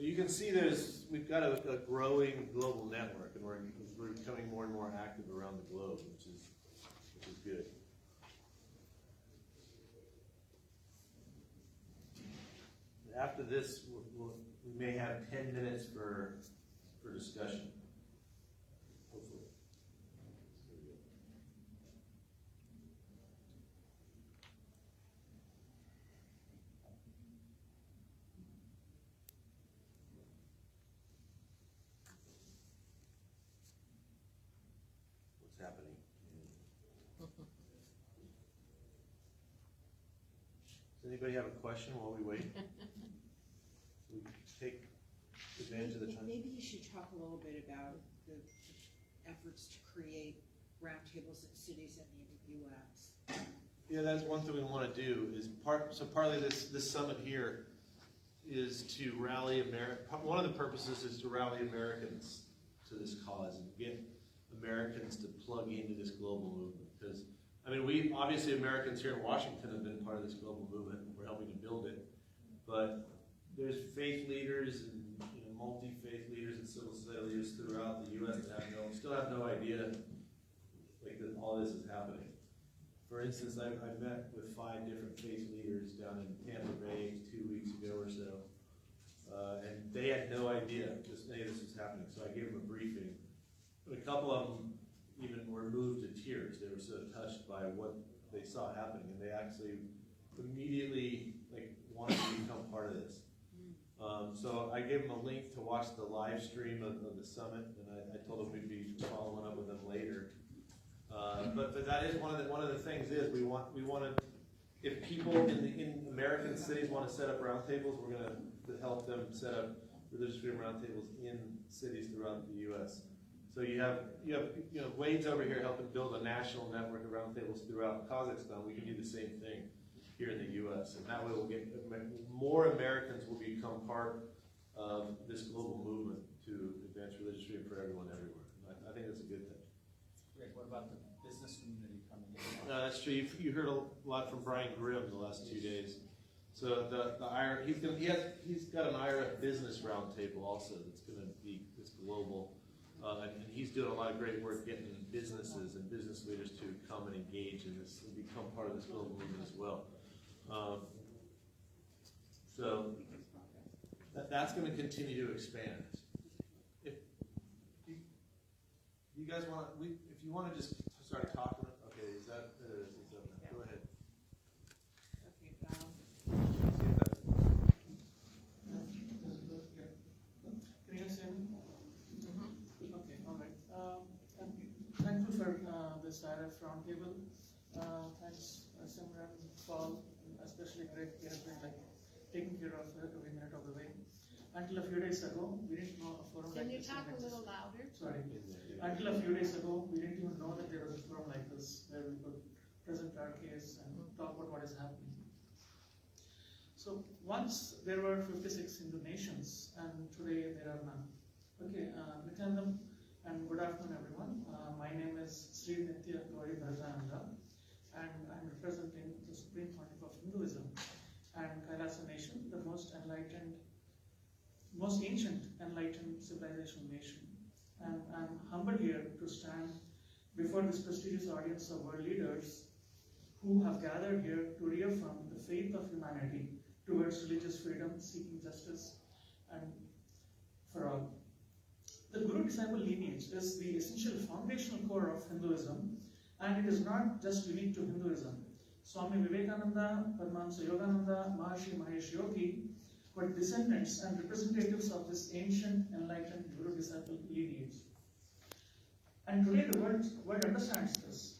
you can see we've got a growing global network, and we're becoming more and more active around the globe, which is good. After this, we may have 10 minutes for discussion. Hopefully. What's happening? Does anybody have a question while we wait? We take advantage of the time. Maybe you should talk a little bit about the efforts to create roundtables in cities in the U.S. Yeah, that's one thing we want to do. Partly this summit here is to rally one of the purposes is to rally Americans to this cause and get Americans to plug into this global movement. Because I mean, we obviously Americans here in Washington have been part of this global movement. We're helping to build it, but there's faith leaders and multi-faith leaders and civil society leaders throughout the U.S. that still have no idea like that all this is happening. For instance, I met with 5 different faith leaders down in Tampa Bay 2 weeks ago or so, and they had no idea any of this was happening. So I gave them a briefing. But a couple of them even were moved to tears. They were so touched by what they saw happening, and they actually immediately wanted to become part of this. So I gave them a link to watch the live stream of the summit, and I told them we'd be following up with them later. But that is one of the things is we want to, if people in American cities want to set up roundtables, we're going to help them set up religious freedom roundtables in cities throughout the U.S. So you have Wade's over here helping build a national network of roundtables throughout Kazakhstan. We can do the same thing here in the U.S. and that way we'll get more Americans will become part of this global movement to advance religious freedom for everyone everywhere. I think that's a good thing. Great. What about the business community coming in? No, that's true. You heard a lot from Brian Grimm the last 2 days. So he's got an IRF business roundtable also that's global, and he's doing a lot of great work getting businesses and business leaders to come and engage in this and become part of this global movement as well. So that's going to continue to expand. If you guys want, if you want to just start talking, okay, is that go ahead. Okay, Can you guys hear me? Okay, all right. Thankful for this IRF roundtable. Thanks, Simran, Paul, especially Greg. He has been taking care of every minute of the way. Until a few days ago, we didn't know a forum like this. Can you talk a little louder? Sorry. Until a few days ago, we didn't even know that there was a forum like this where we could present our case and talk about what is happening. So once there were 56 Hindu nations, and today there are none. Okay, Nithyananda, and good afternoon, everyone. My name is Sri Nithyananda, and I'm representing the Supreme Pontiff of Hinduism and KAILASA Nation, the most ancient enlightened civilization nation. And I'm humbled here to stand before this prestigious audience of world leaders who have gathered here to reaffirm the faith of humanity towards religious freedom, seeking justice, and for all. The Guru-disciple lineage is the essential foundational core of Hinduism, and it is not just unique to Hinduism. Swami Vivekananda, Paramahamsa Yogananda, Maharishi Mahesh Yogi were descendants and representatives of this ancient enlightened Guru-disciple lineage. And today the world understands this,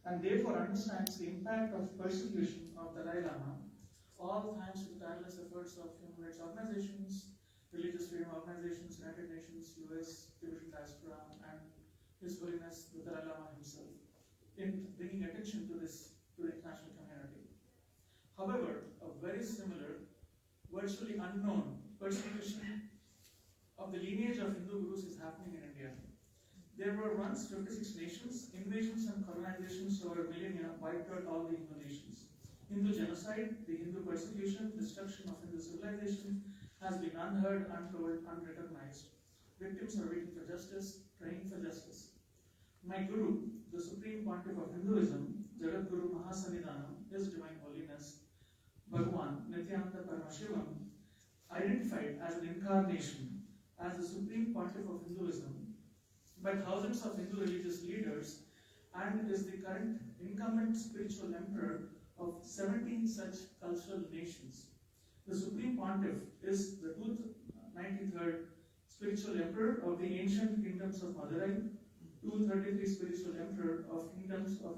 and therefore understands the impact of persecution of the Dalai Lama, all thanks to the tireless efforts of human rights organizations, religious freedom organizations, United Nations, US, Tibetan diaspora, and His Holiness the Dalai Lama himself, in bringing attention to this to the international community. However, a very similar, virtually unknown persecution of the lineage of Hindu gurus is happening in India. There were once 56 nations. Invasions and colonizations over millennia wiped out all the Hindu nations. Hindu genocide, the Hindu persecution, destruction of Hindu civilization, has been unheard, untold, unrecognized. Victims are waiting for justice, praying for justice. My Guru, the Supreme Pontiff of Hinduism, Jagat Guru Mahasanidhanam, His Divine Holiness, Bhagavan, Nithyananda Paramashivam, identified as an incarnation, as the Supreme Pontiff of Hinduism, by thousands of Hindu religious leaders, and is the current incumbent spiritual emperor of 17 such cultural nations. The Supreme Pontiff is the 293rd spiritual emperor of the ancient kingdoms of Madurai, 233 spiritual emperor of kingdoms of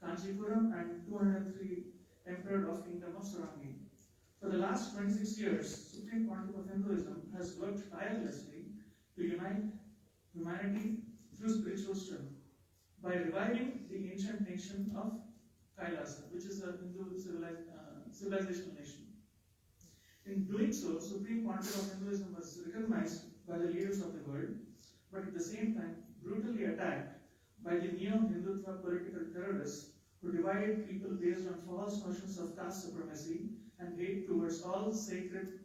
Kanchipuram, and 203 emperor of kingdom of Sarangi. For the last 26 years, Supreme Pontiff of Hinduism has worked tirelessly to unite humanity through spiritual strength by reviving the ancient nation of KAILASA, which is a Hindu civilizational nation. In doing so, Supreme Pontiff of Hinduism was recognized by the leaders of the world, but at the same time brutally attacked by the neo-Hindutva political terrorists who divided people based on false notions of caste supremacy and hate towards all sacred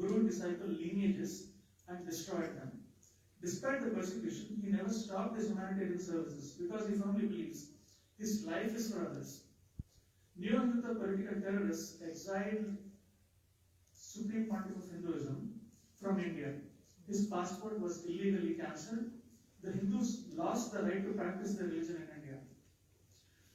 guru-disciple lineages and destroyed them. Despite the persecution, he never stopped his humanitarian services because he firmly believes his life is for others. Neo-Hindutva political terrorists exiled Supreme Pontiff of Hinduism from India. His passport was illegally cancelled. The Hindus lost the right to practice their religion in India.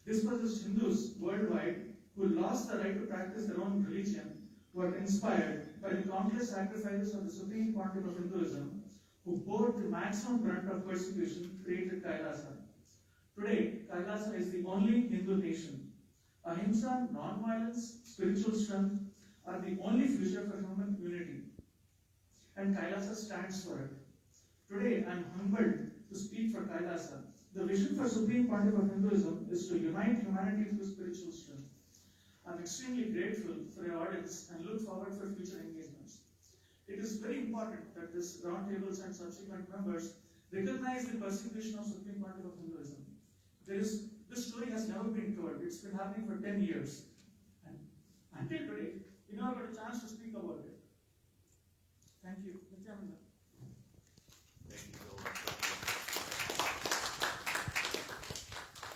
Dispossessed Hindus worldwide who lost the right to practice their own religion were inspired by the countless sacrifices of the Supreme Pontiff of Hinduism, who bore the maximum brunt of persecution, created KAILASA. Today, KAILASA is the only Hindu nation. Ahimsa, non-violence, spiritual strength are the only future for human unity, and KAILASA stands for it. Today, I am humbled to speak for KAILASA. The vision for Supreme Pontiff of Hinduism is to unite humanity through spiritual strength. I am extremely grateful for your audience and look forward for future engagements. It is very important that this roundtables and subsequent members recognize the persecution of Supreme Pontiff of Hinduism. This story has never been told. It's been happening for 10 years. And until today, we never got a chance to speak about it. Thank you. Nithyananda. Thank you, Bill.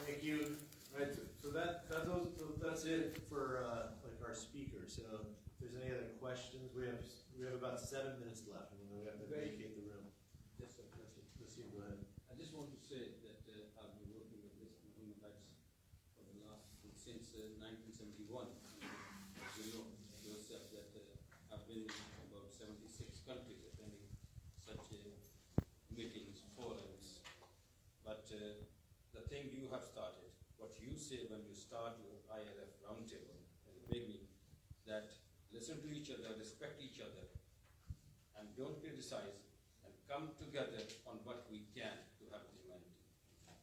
Thank you. Right, so that's it for like our speakers. So if there's any other questions, we have about 7 minutes left, and then we have to vacate the room. Yes, sir. Let's see, go ahead. I just want to say that I've been working with this human rights for the last, since 1971. As you know yourself that I've been in about 76 countries attending such meetings, forums. But the thing you have started, what you say when you start your ILF roundtable in the beginning, that listen to each other, respect each other, and don't criticize, and come together on what we can to help humanity.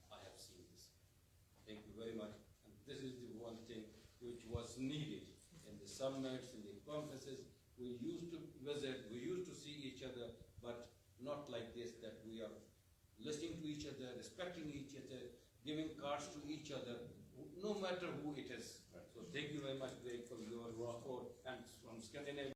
I have seen this. Thank you very much. And this is the one thing which was needed in the summits, in the conferences. We used to visit, we used to see each other, but not like this, that we are listening to each other, respecting each other, giving cards to each other, no matter who it is. So thank you very much, Greg, for your support, and from Scandinavia.